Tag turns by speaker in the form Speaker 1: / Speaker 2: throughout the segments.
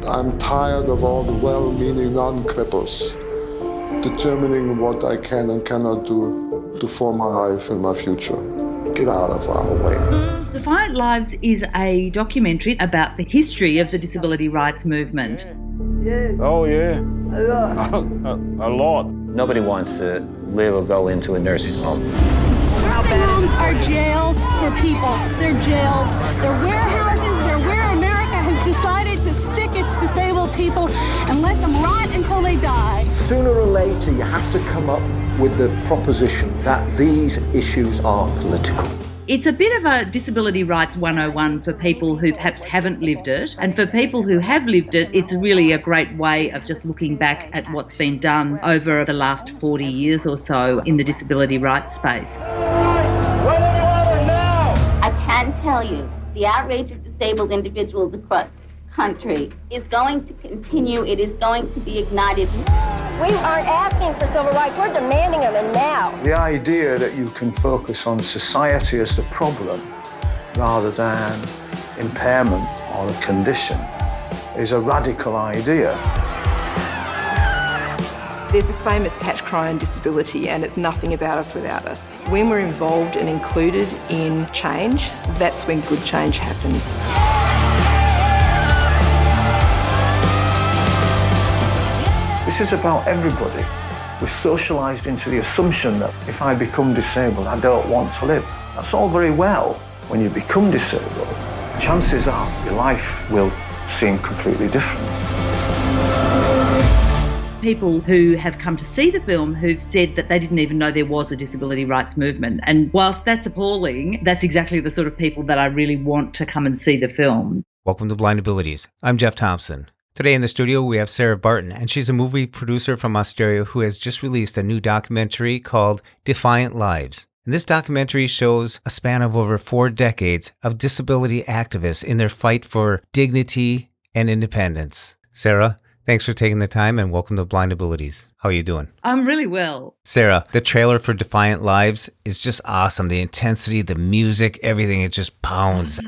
Speaker 1: I'm tired of all the well-meaning non-cripples determining what I can and cannot do to form my life and my future. Get out of our way.
Speaker 2: Defiant Lives is a documentary about the history of the disability rights movement.
Speaker 3: Oh, yeah. A lot.
Speaker 4: Nobody wants to live or go into a nursing home.
Speaker 5: Nursing homes are jails for people. They're jails. They're warehouses. They're where America has decided to stick its disabled people and let them rot until they die.
Speaker 6: Sooner or later, you have to come up with the proposition that these issues are political.
Speaker 2: It's a bit of a disability rights 101 for people who perhaps haven't lived it. And for people who have lived it, it's really a great way of just looking back at what's been done over the last 40 years or so in the disability rights space.
Speaker 7: I can tell you the outrage of disabled individuals across this country is going to continue. It is going to be ignited.
Speaker 8: We aren't asking for civil rights, we're demanding them, and now.
Speaker 6: The idea that you can focus on society as the problem rather than impairment or a condition is a radical idea.
Speaker 9: There's this famous catch cry on disability, and it's nothing about us without us. When we're involved and included in change, that's when good change happens.
Speaker 6: This is about everybody. We're socialised into the assumption that if I become disabled, I don't want to live. That's all very well. When you become disabled, chances are your life will seem completely different.
Speaker 2: People who have come to see the film who've said that they didn't even know there was a disability rights movement. And whilst that's appalling, that's exactly the sort of people that I really want to come and see the film.
Speaker 10: Welcome to Blind Abilities. I'm Jeff Thompson. Today in the studio, we have Sarah Barton, and she's a movie producer from Australia who has just released a new documentary called Defiant Lives. And this documentary shows a span of over 4 decades of disability activists in their fight for dignity and independence. Sarah, thanks for taking the time and welcome to Blind Abilities. How are you doing?
Speaker 2: I'm really well.
Speaker 10: Sarah, the trailer for Defiant Lives is just awesome. The intensity, the music, everything, it just pounds.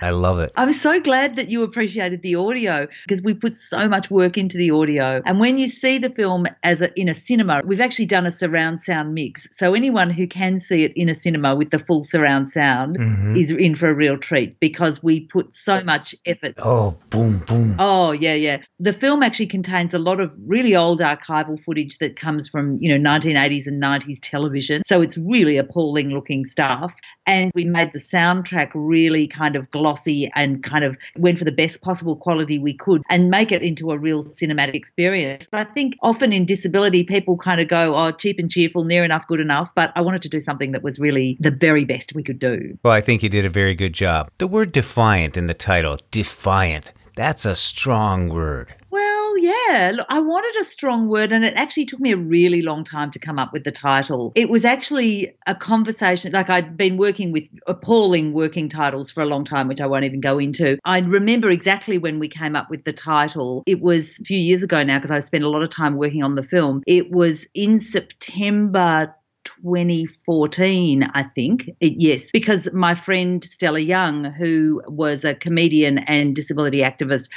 Speaker 10: I love it.
Speaker 2: I'm so glad that you appreciated the audio because we put so much work into the audio. And when you see the film in a cinema, we've actually done a surround sound mix. So anyone who can see it in a cinema with the full surround sound is in for a real treat because we put so much effort.
Speaker 10: Oh, boom, boom.
Speaker 2: Oh, yeah. The film actually contains a lot of really old archival footage that comes from, 1980s and 90s television. So it's really appalling looking stuff. And we made the soundtrack really kind of glossy and kind of went for the best possible quality we could and make it into a real cinematic experience. I think often in disability, people kind of go, oh, cheap and cheerful, near enough, good enough. But I wanted to do something that was really the very best we could do.
Speaker 10: Well, I think you did a very good job. The word defiant in the title, defiant, that's a strong word.
Speaker 2: Well, yeah, look, I wanted a strong word and it actually took me a really long time to come up with the title. It was actually a conversation, like I'd been working with appalling working titles for a long time, which I won't even go into. I remember exactly when we came up with the title. It was a few years ago now because I spent a lot of time working on the film. It was in September 2014, I think. Yes, because my friend Stella Young, who was a comedian and disability activist,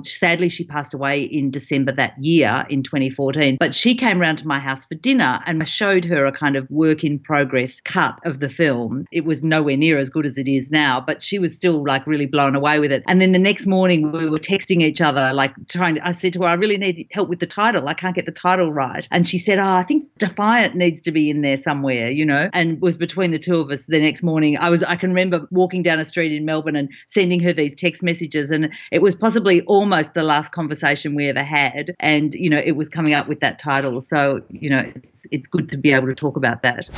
Speaker 2: sadly she passed away in December that year in 2014, but she came round to my house for dinner and I showed her a kind of work in progress cut of the film. It was nowhere near as good as it is now, but she was still like really blown away with it. And then the next morning we were texting each other, like I said to her, I really need help with the title. I can't get the title right. And she said, I think Defiant needs to be in there somewhere, and it was between the two of us the next morning. I can remember walking down a street in Melbourne and sending her these text messages, and it was possibly almost the last conversation we ever had, and it was coming up with that title. So it's good to be able to talk about that.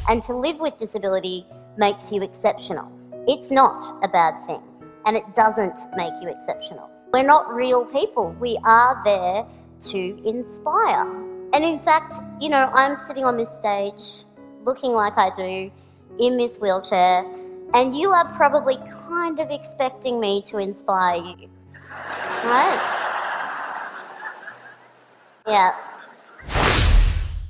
Speaker 8: And to live with disability makes you exceptional. It's not a bad thing, and it doesn't make you exceptional. We're not real people. We are there to inspire. And in fact, I'm sitting on this stage looking like I do in this wheelchair, and you are probably kind of expecting me to inspire you, right? Yeah.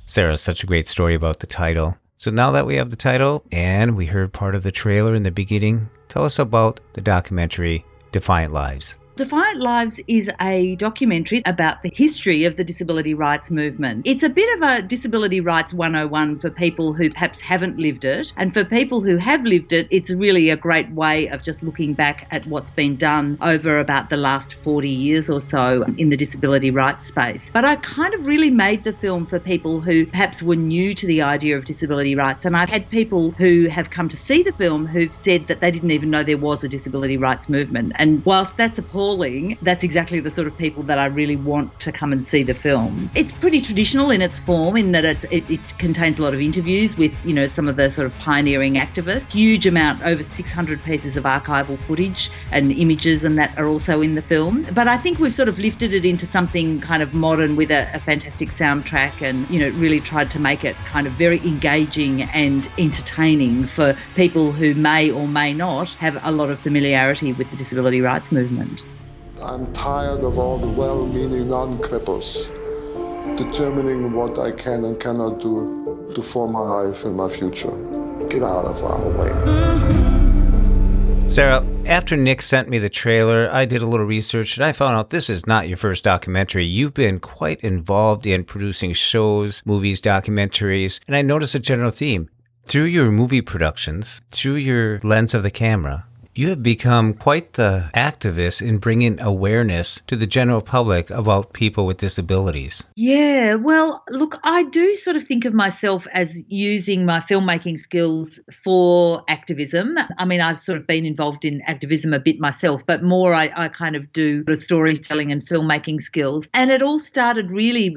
Speaker 10: Sarah, such a great story about the title. So now that we have the title and we heard part of the trailer in the beginning, tell us about the documentary Defiant Lives.
Speaker 2: Defiant Lives is a documentary about the history of the disability rights movement. It's a bit of a disability rights 101 for people who perhaps haven't lived it. And for people who have lived it, it's really a great way of just looking back at what's been done over about the last 40 years or so in the disability rights space. But I kind of really made the film for people who perhaps were new to the idea of disability rights. And I've had people who have come to see the film who've said that they didn't even know there was a disability rights movement. And whilst that's appalling, that's exactly the sort of people that I really want to come and see the film. It's pretty traditional in its form in that it contains a lot of interviews with, you know, some of the sort of pioneering activists. Huge amount, over 600 pieces of archival footage and images and that are also in the film. But I think we've sort of lifted it into something kind of modern with a fantastic soundtrack and, you know, really tried to make it kind of very engaging and entertaining for people who may or may not have a lot of familiarity with the disability rights movement.
Speaker 1: I'm tired of all the well-meaning non-cripples determining what I can and cannot do to form my life and my future. Get out of our way.
Speaker 10: Sarah, after Nick sent me the trailer, I did a little research and I found out this is not your first documentary. You've been quite involved in producing shows, movies, documentaries, and I noticed a general theme. Through your movie productions, through your lens of the camera, you have become quite the activist in bringing awareness to the general public about people with disabilities.
Speaker 2: Yeah, well, look, I do sort of think of myself as using my filmmaking skills for activism. I mean, I've sort of been involved in activism a bit myself, but more I kind of do the storytelling and filmmaking skills. And it all started really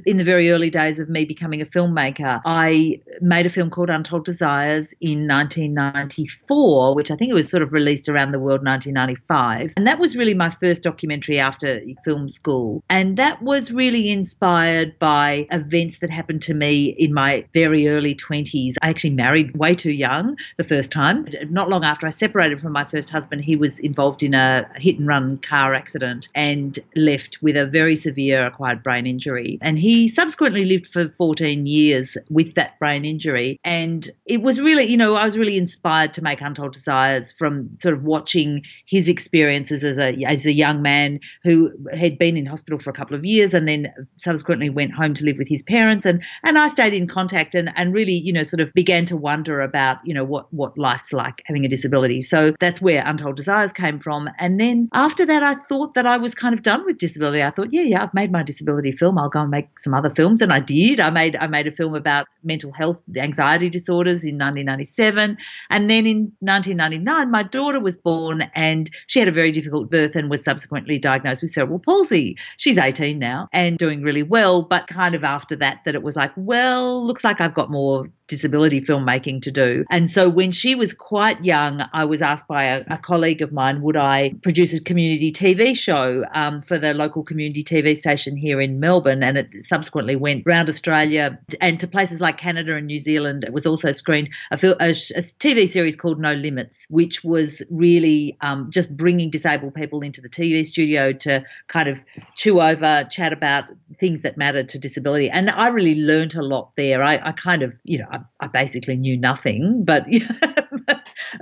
Speaker 2: in the very early days of me becoming a filmmaker. I made a film called Untold Desires in 1994, which I think it was sort of released around the world in 1995. And that was really my first documentary after film school. And that was really inspired by events that happened to me in my very early 20s. I actually married way too young the first time. Not long after I separated from my first husband, he was involved in a hit-and-run car accident and left with a very severe acquired brain injury. And he subsequently lived for 14 years with that brain injury. And it was really, you know, I was really inspired to make Untold Desires from sort of watching his experiences as a young man who had been in hospital for a couple of years and then subsequently went home to live with his parents. And I stayed in contact and really, you know, sort of began to wonder about, you know, what life's like having a disability. So that's where Untold Desires came from. And then after that, I thought that I was kind of done with disability. I thought, yeah, I've made my disability film. I'll go and make some other films. And I did. I made a film about mental health, anxiety disorders in 1997. And then in 1999, my daughter was born and she had a very difficult birth and was subsequently diagnosed with cerebral palsy. She's 18 now and doing really well, but kind of after that it was like, well, looks like I've got more disability filmmaking to do. And so when she was quite young, I was asked by a colleague of mine, would I produce a community TV show for the local community TV station here in Melbourne? And it subsequently went around Australia and to places like Canada and New Zealand. It was also screened a TV series called No Limits, which was really just bringing disabled people into the TV studio to kind of chew over, chat about things that mattered to disability. And I really learned a lot there. I kind of, you know, I basically knew nothing, but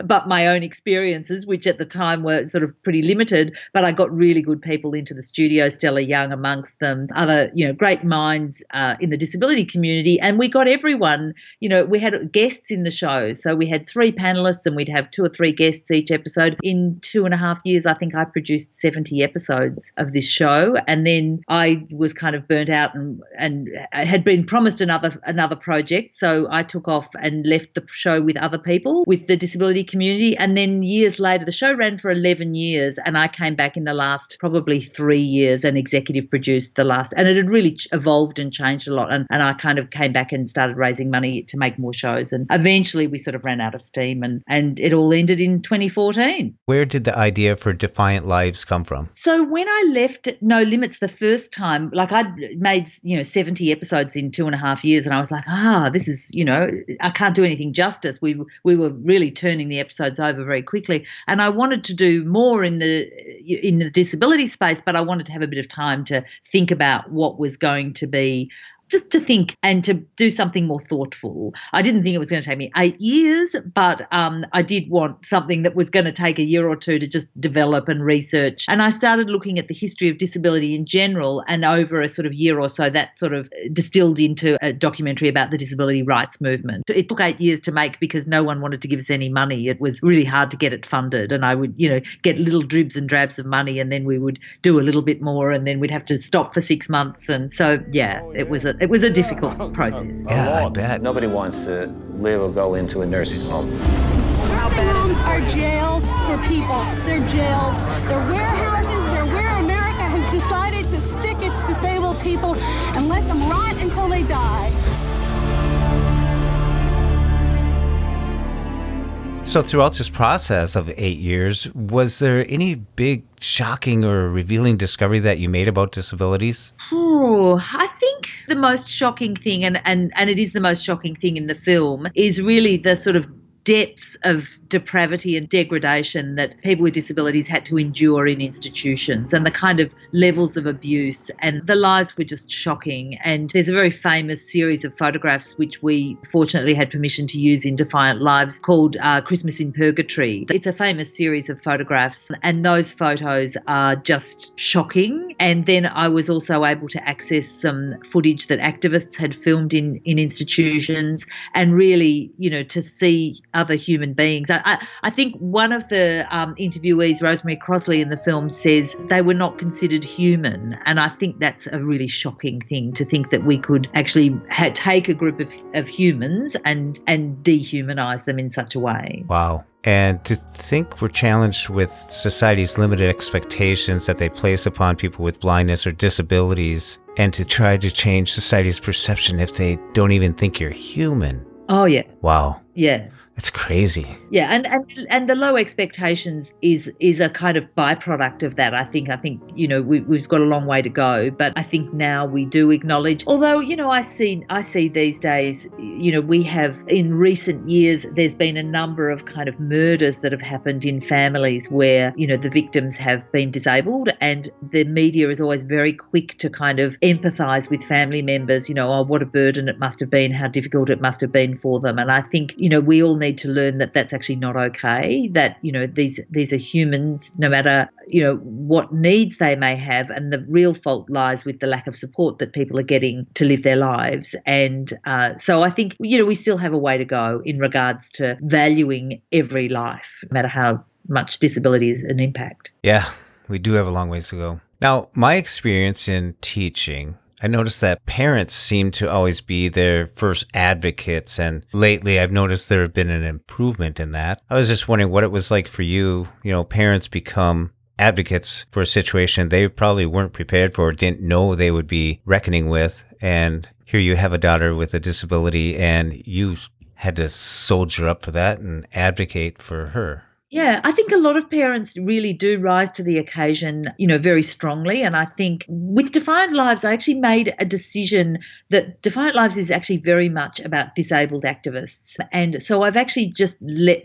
Speaker 2: but my own experiences, which at the time were sort of pretty limited, but I got really good people into the studio, Stella Young amongst them, other, you know, great minds in the disability community. And we got everyone, you know, we had guests in the show. So we had 3 panelists and we'd have 2 or 3 guests each episode. In 2.5 years, I think I produced 70 episodes of this show. And then I was kind of burnt out and had been promised another project. So I took off and left the show with other people with the disability community. And then years later, the show ran for 11 years and I came back in the last probably 3 years and executive produced the last. And it had really evolved and changed a lot. And I kind of came back and started raising money to make more shows. And eventually we sort of ran out of steam and it all ended in 2014.
Speaker 10: Where did the idea for Defiant Lives come from?
Speaker 2: So when I left No Limits the first time, like I'd made, you know, 70 episodes in 2.5 years and I was like, this is, you know, I can't do anything justice. We were really turning the episodes over very quickly. And I wanted to do more in the disability space, but I wanted to have a bit of time to think about what was going to be just to think and to do something more thoughtful. I didn't think it was going to take me 8 years, but I did want something that was going to take a year or two to just develop and research. And I started looking at the history of disability in general, and over a sort of year or so, that sort of distilled into a documentary about the disability rights movement. It took 8 years to make because no one wanted to give us any money. It was really hard to get it funded, and I would, get little dribs and drabs of money, and then we would do a little bit more, and then we'd have to stop for 6 months. And so, it was a difficult process.
Speaker 10: Yeah, I bet.
Speaker 4: Nobody wants to live or go into a nursing home.
Speaker 5: Nursing homes are jails for people. They're jails. They're warehouses. They're where America has decided to stick its disabled people and let them rot until they die.
Speaker 10: So throughout this process of 8 years, was there any big shocking or revealing discovery that you made about disabilities?
Speaker 2: I think the most shocking thing, and it is the most shocking thing in the film, is really the sort of depths of depravity and degradation that people with disabilities had to endure in institutions, and the kind of levels of abuse, and the lives were just shocking. And there's a very famous series of photographs which we fortunately had permission to use in Defiant Lives called Christmas in Purgatory. It's a famous series of photographs, and those photos are just shocking. And then I was also able to access some footage that activists had filmed in institutions, and really, to see other human beings. I think one of the interviewees, Rosemary Crossley, in the film says they were not considered human. And I think that's a really shocking thing, to think that we could actually take a group of humans and dehumanise them in such a way.
Speaker 10: Wow. And to think we're challenged with society's limited expectations that they place upon people with blindness or disabilities, and to try to change society's perception if they don't even think you're human.
Speaker 2: Oh, yeah.
Speaker 10: Wow.
Speaker 2: Yeah.
Speaker 10: It's crazy.
Speaker 2: Yeah, and the low expectations is a kind of byproduct of that. I think we've got a long way to go, but I think now we do acknowledge. Although I see these days, we have in recent years there's been a number of kind of murders that have happened in families where the victims have been disabled, and the media is always very quick to kind of empathise with family members. Oh, what a burden it must have been, how difficult it must have been for them. And I think we all need to learn that that's actually not okay, that these are humans, no matter what needs they may have, and the real fault lies with the lack of support that people are getting to live their lives. And so I think we still have a way to go in regards to valuing every life, no matter how much disability is an impact.
Speaker 10: Yeah, we do have a long ways to go. Now, my experience in teaching, I noticed that parents seem to always be their first advocates, and lately I've noticed there have been an improvement in that. I was just wondering what it was like for you. Parents become advocates for a situation they probably weren't prepared for, didn't know they would be reckoning with, and here you have a daughter with a disability, and you had to soldier up for that and advocate for her.
Speaker 2: Yeah, I think a lot of parents really do rise to the occasion, very strongly. And I think with Defiant Lives, I actually made a decision that Defiant Lives is actually very much about disabled activists. And so I've actually just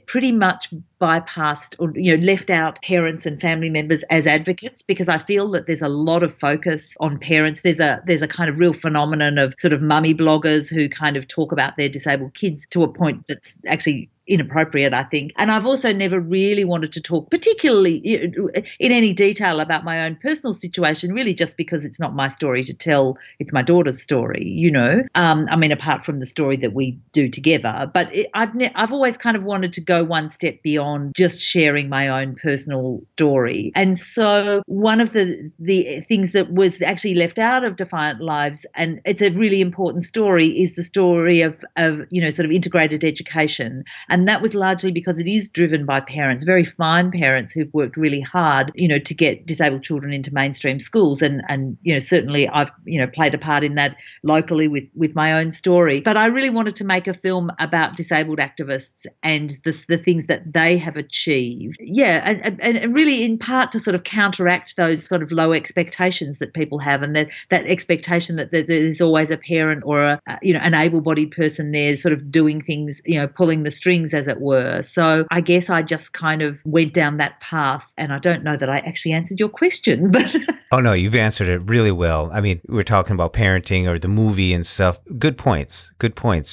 Speaker 2: pretty much bypassed or left out parents and family members as advocates, because I feel that there's a lot of focus on parents. There's a kind of real phenomenon of sort of mummy bloggers who kind of talk about their disabled kids to a point that's actually inappropriate, I think. And I've also never really wanted to talk particularly in any detail about my own personal situation, really just because it's not my story to tell. It's my daughter's story, apart from the story that we do together. But I've always kind of wanted to go one step beyond just sharing my own personal story. And so one of the things that was actually left out of Defiant Lives, and it's a really important story, is the story of sort of integrated education. And that was largely because it is driven by parents, very fine parents who've worked really hard, to get disabled children into mainstream schools. And certainly I've, played a part in that locally with my own story. But I really wanted to make a film about disabled activists and the things that they have achieved. Yeah, and really in part to sort of counteract those sort of low expectations that people have, and that expectation that there's always a parent or an able-bodied person there sort of doing things, pulling the strings, as it were. So I guess I just kind of went down that path, and I don't know that I actually answered your question, but
Speaker 10: Oh, no, you've answered it really well. I mean, we're talking about parenting or the movie and stuff. Good points,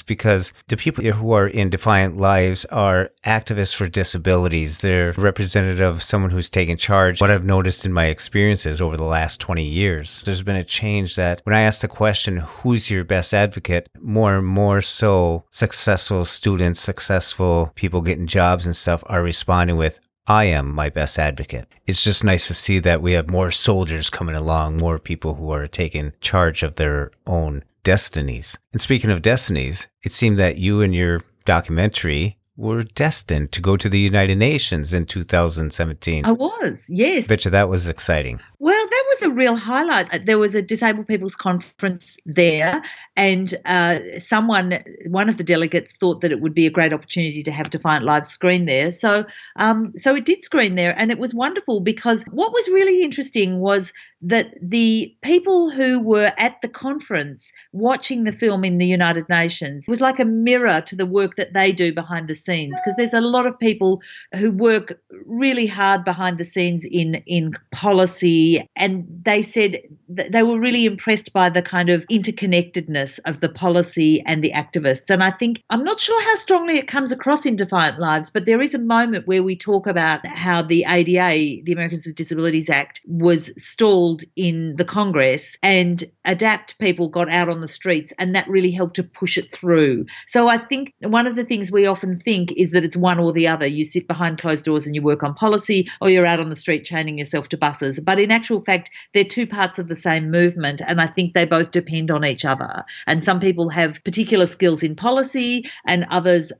Speaker 10: because the people who are in Defiant Lives are activists for disabilities. They're representative of someone who's taken charge. What I've noticed in my experiences over the last 20 years, there's been a change that when I ask the question, who's your best advocate, more and more so successful students, successful people getting jobs and stuff are responding with, I am my best advocate. It's just nice to see that we have more soldiers coming along, more people who are taking charge of their own destinies. And speaking of destinies, it seemed that you and your documentary were destined to go to the United Nations in 2017.
Speaker 2: I was, yes.
Speaker 10: Bet you that was exciting.
Speaker 2: Well, that was a real highlight. There was a disabled people's conference there, and one of the delegates thought that it would be a great opportunity to have Defiant Lives screen there. So it did screen there, and it was wonderful because what was really interesting was that the people who were at the conference watching the film in the United Nations was like a mirror to the work that they do behind the scenes, because there's a lot of people who work really hard behind the scenes in policy, and they said that they were really impressed by the kind of interconnectedness of the policy and the activists. And I think, I'm not sure how strongly it comes across in Defiant Lives, but there is a moment where we talk about how the ADA, the Americans with Disabilities Act, was stalled in the Congress, and ADAPT people got out on the streets, and that really helped to push it through. So I think one of the things we often think is that it's one or the other. You sit behind closed doors and you work on policy, or you're out on the street chaining yourself to buses. But in actual fact, they're two parts of the same movement, and I think they both depend on each other. And some people have particular skills in policy, and others,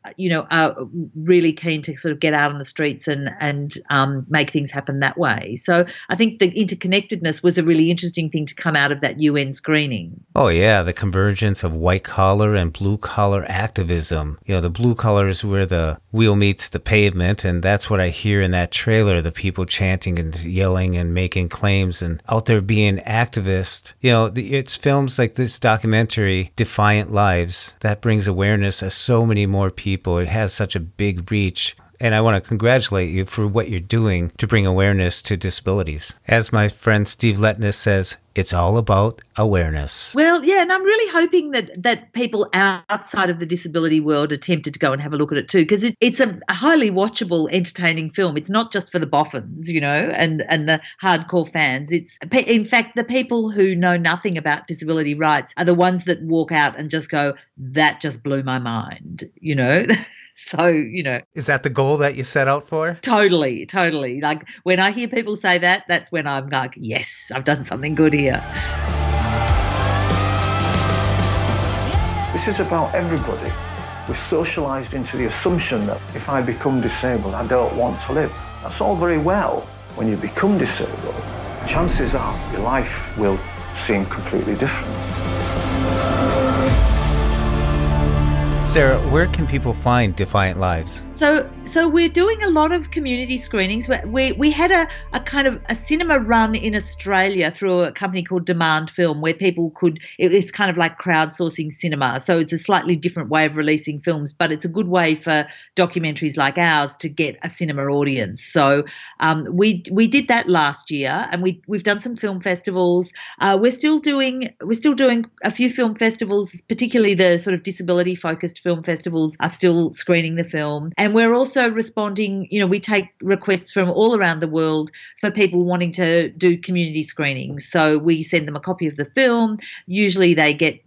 Speaker 2: are really keen to sort of get out on the streets and make things happen that way. So I think the interconnectedness was a really interesting thing to come out of that UN screening.
Speaker 10: Oh, yeah, the convergence of white collar and blue collar activism. The blue collar is where the wheel meets the pavement, and that's what I hear in that trailer, the people chanting and yelling and making claims and out there being activists. It's films like this documentary, Defiant Lives, that brings awareness to so many more people. It has such a big reach. And I want to congratulate you for what you're doing to bring awareness to disabilities. As my friend Steve Letness says, it's all about awareness.
Speaker 2: Well, yeah, and I'm really hoping that people outside of the disability world are tempted to go and have a look at it too, because it's a highly watchable, entertaining film. It's not just for the boffins, and the hardcore fans. It's, in fact, the people who know nothing about disability rights are the ones that walk out and just go, that just blew my mind, So,
Speaker 10: Is that the goal that you set out for?
Speaker 2: Totally. Like when I hear people say that, that's when I'm like, yes, I've done something good here.
Speaker 6: This is about everybody. We're socialised into the assumption that if I become disabled, I don't want to live. That's all very well. When you become disabled, chances are your life will seem completely different.
Speaker 10: Sarah, where can people find Defiant Lives?
Speaker 2: So we're doing a lot of community screenings. We had a kind of a cinema run in Australia through a company called Demand Film, where people it's kind of like crowdsourcing cinema. So it's a slightly different way of releasing films, but it's a good way for documentaries like ours to get a cinema audience. So we did that last year, and we've done some film festivals. We're still doing a few film festivals, particularly the sort of disability focused film festivals are still screening the film. And we're also responding, we take requests from all around the world for people wanting to do community screenings. So we send them a copy of the film. Usually they get,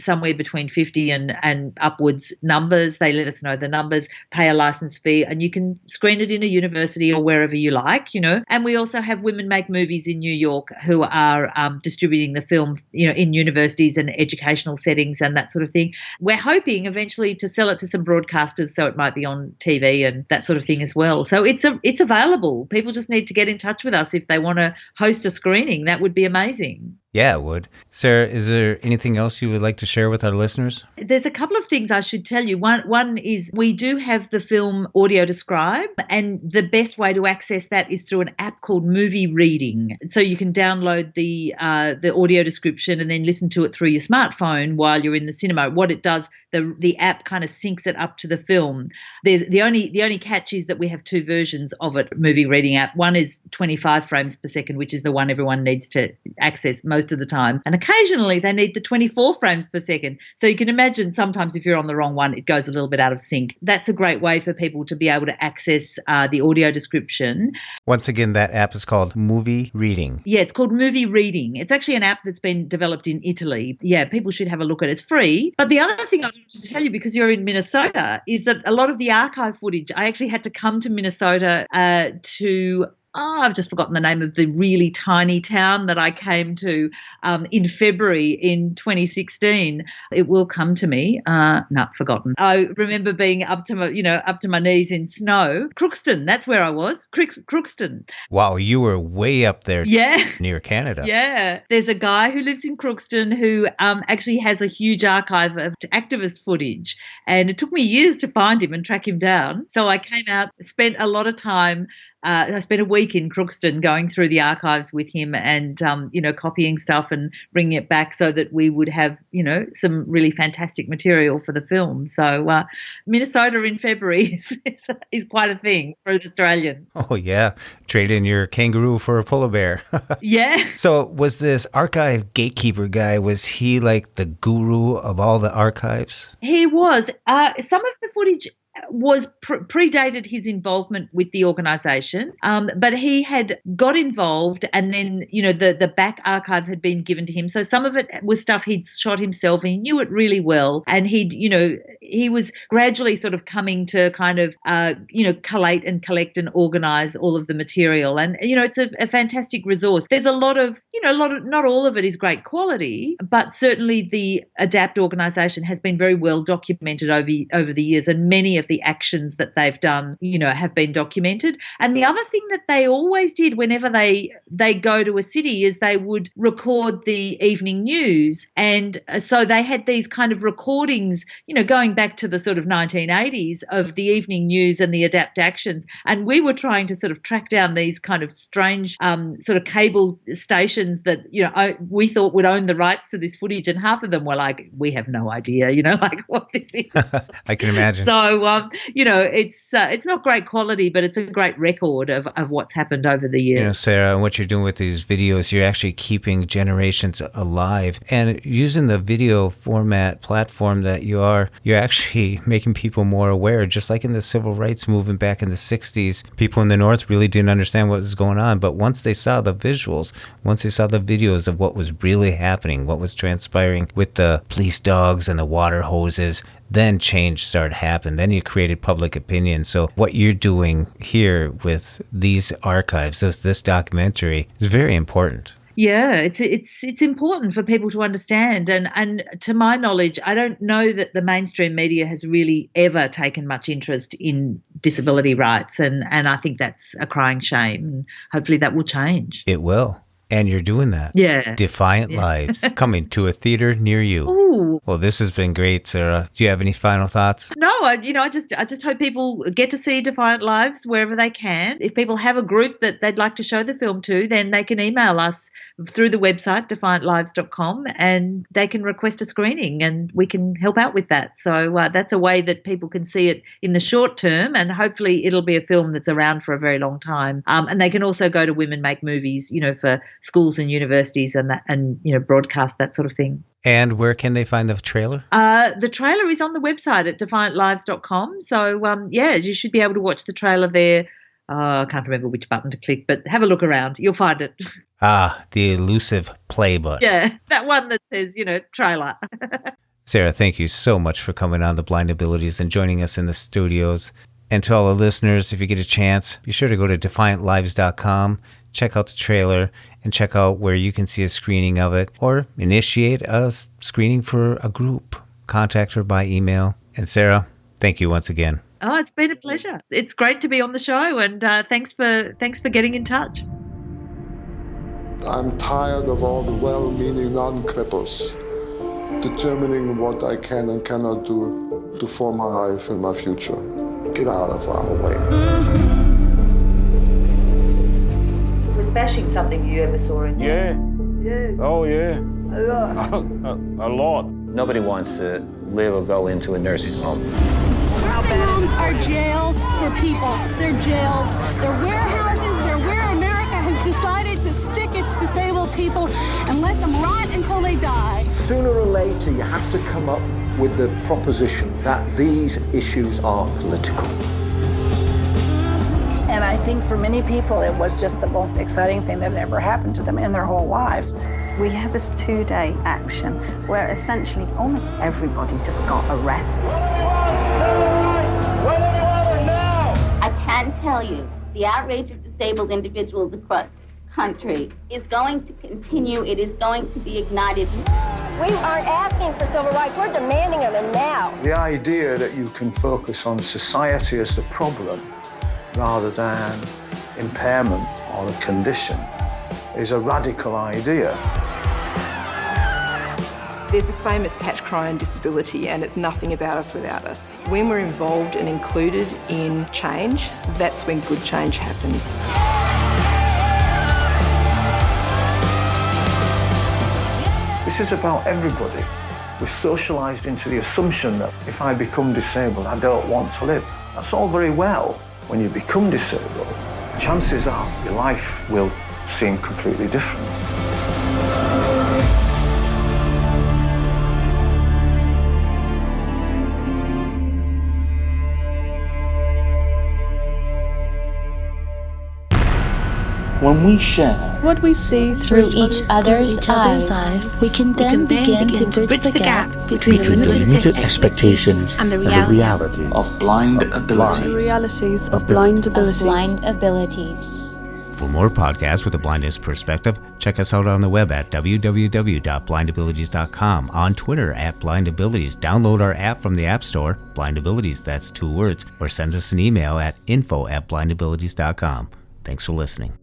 Speaker 2: somewhere between 50 and upwards numbers. They let us know the numbers, pay a license fee, and you can screen it in a university or wherever you like, And we also have Women Make Movies in New York who are distributing the film, in universities and educational settings and that sort of thing. We're hoping eventually to sell it to some broadcasters so it might be on TV and that sort of thing as well. So it's available. People just need to get in touch with us if they want to host a screening. That would be amazing.
Speaker 10: Yeah, it would. Sarah, is there anything else you would like to share with our listeners?
Speaker 2: There's a couple of things I should tell you. One is we do have the film audio describe, and the best way to access that is through an app called Movie Reading. So you can download the audio description and then listen to it through your smartphone while you're in the cinema. What it does, the app kind of syncs it up to the film. The only catch is that we have two versions of it, Movie Reading app. One is 25 frames per second, which is the one everyone needs to access most of the time. And occasionally they need the 24 frames per second. So you can imagine sometimes if you're on the wrong one, it goes a little bit out of sync. That's a great way for people to be able to access the audio description.
Speaker 10: Once again, that app is called Movie Reading.
Speaker 2: Yeah, it's called Movie Reading. It's actually an app that's been developed in Italy. Yeah, people should have a look at it. It's free. But the other thing I wanted to tell you, because you're in Minnesota, is that a lot of the archive footage, I actually had to come to Minnesota I've just forgotten the name of the really tiny town that I came to in February in 2016. It will come to me. Forgotten. I remember being up to my knees in snow. Crookston, that's where I was. Crookston.
Speaker 10: Wow, you were way up there.
Speaker 2: Yeah.
Speaker 10: Near Canada.
Speaker 2: Yeah. There's a guy who lives in Crookston who actually has a huge archive of activist footage, and it took me years to find him and track him down. So I came out, spent a lot of time. I spent a week in Crookston going through the archives with him and, copying stuff and bringing it back so that we would have, some really fantastic material for the film. So Minnesota in February is quite a thing for an Australian.
Speaker 10: Oh, yeah. Trade in your kangaroo for a polar bear.
Speaker 2: Yeah.
Speaker 10: So was this archive gatekeeper guy, was he like the guru of all the archives?
Speaker 2: He was. Some of the footage was predated his involvement with the organisation, but he had got involved, and then the back archive had been given to him. So some of it was stuff he'd shot himself, and he knew it really well. And he was gradually sort of coming to kind of collate and collect and organise all of the material. And it's a fantastic resource. There's a lot of not all of it is great quality, but certainly the ADAPT organisation has been very well documented over the years, and many of the actions that they've done, have been documented. And the other thing that they always did whenever they go to a city is they would record the evening news. And so they had these kind of recordings, going back to the sort of 1980s of the evening news and the ADAPT actions. And we were trying to sort of track down these kind of strange sort of cable stations that, we thought would own the rights to this footage. And half of them were like, we have no idea, like what this is.
Speaker 10: I can imagine.
Speaker 2: So, it's not great quality, but it's a great record of what's happened over the years.
Speaker 10: Sarah, what you're doing with these videos, you're actually keeping generations alive. And using the video format platform that you're actually making people more aware. Just like in the civil rights movement back in the 60s, people in the North really didn't understand what was going on. But once they saw the visuals, once they saw the videos of what was really happening, what was transpiring with the police dogs and the water hoses, then change started happening. Then you created public opinion. So what you're doing here with these archives, this documentary, is very important.
Speaker 2: Yeah, it's important for people to understand. And to my knowledge, I don't know that the mainstream media has really ever taken much interest in disability rights. And I think that's a crying shame. And hopefully that will change.
Speaker 10: It will. And you're doing that.
Speaker 2: Yeah.
Speaker 10: Defiant Lives, coming to a theater near you.
Speaker 2: Ooh.
Speaker 10: Well, this has been great, Sarah. Do you have any final thoughts?
Speaker 2: No, I just hope people get to see Defiant Lives wherever they can. If people have a group that they'd like to show the film to, then they can email us through the website, defiantlives.com, and they can request a screening and we can help out with that. So that's a way that people can see it in the short term, and hopefully it'll be a film that's around for a very long time. And they can also go to Women Make Movies, for schools and universities and broadcast, that sort of thing.
Speaker 10: And where can they find the trailer?
Speaker 2: The trailer is on the website at defiantlives.com. So, you should be able to watch the trailer there. I can't remember which button to click, but have a look around. You'll find it.
Speaker 10: The elusive play button.
Speaker 2: Yeah, that one that says, trailer.
Speaker 10: Sarah, thank you so much for coming on The Blind Abilities and joining us in the studios. And to all the listeners, if you get a chance, be sure to go to defiantlives.com, check out the trailer, and check out where you can see a screening of it, or initiate a screening for a group. Contact her by email. And Sarah, thank you once again.
Speaker 2: Oh, it's been a pleasure. It's great to be on the show, and thanks for getting in touch.
Speaker 1: I'm tired of all the well-meaning non-cripples determining what I can and cannot do to form my life and my future. Get out of our way.
Speaker 11: Was bashing something you ever saw in
Speaker 3: Yeah. Oh, yeah.
Speaker 11: A lot.
Speaker 3: A lot.
Speaker 4: Nobody wants to live or go into a nursing home.
Speaker 5: Nursing homes are jails for people. They're jails. They're warehouses. They're where America has decided to stick its disabled people and let them rot until they die.
Speaker 6: Sooner or later, you have to come up with the proposition that these issues are political.
Speaker 11: And I think for many people, it was just the most exciting thing that had ever happened to them in their whole lives.
Speaker 12: We had this 2-day action where essentially almost everybody just got arrested.
Speaker 7: I can tell you, the outrage of disabled individuals across this country is going to continue. It is going to be ignited.
Speaker 13: We aren't asking for civil rights, we're demanding them, and now.
Speaker 6: The idea that you can focus on society as the problem rather than impairment or a condition is a radical idea.
Speaker 9: There's this famous catch cry on disability, and it's nothing about us without us. When we're involved and included in change, that's when good change happens.
Speaker 6: This is about everybody. We're socialised into the assumption that if I become disabled, I don't want to live. That's all very well. When you become disabled, chances are your life will seem completely different.
Speaker 14: When we share
Speaker 15: what we see through each other's eyes, we can then begin to bridge the gap between
Speaker 14: limited expectations and the realities of blind abilities.
Speaker 15: The realities of blind abilities.
Speaker 10: For more podcasts with a blindness perspective, check us out on the web at www.blindabilities.com, on Twitter at blindabilities. Download our app from the App Store, blindabilities, that's 2 words, or send us an email at info@blindabilities.com. Thanks for listening.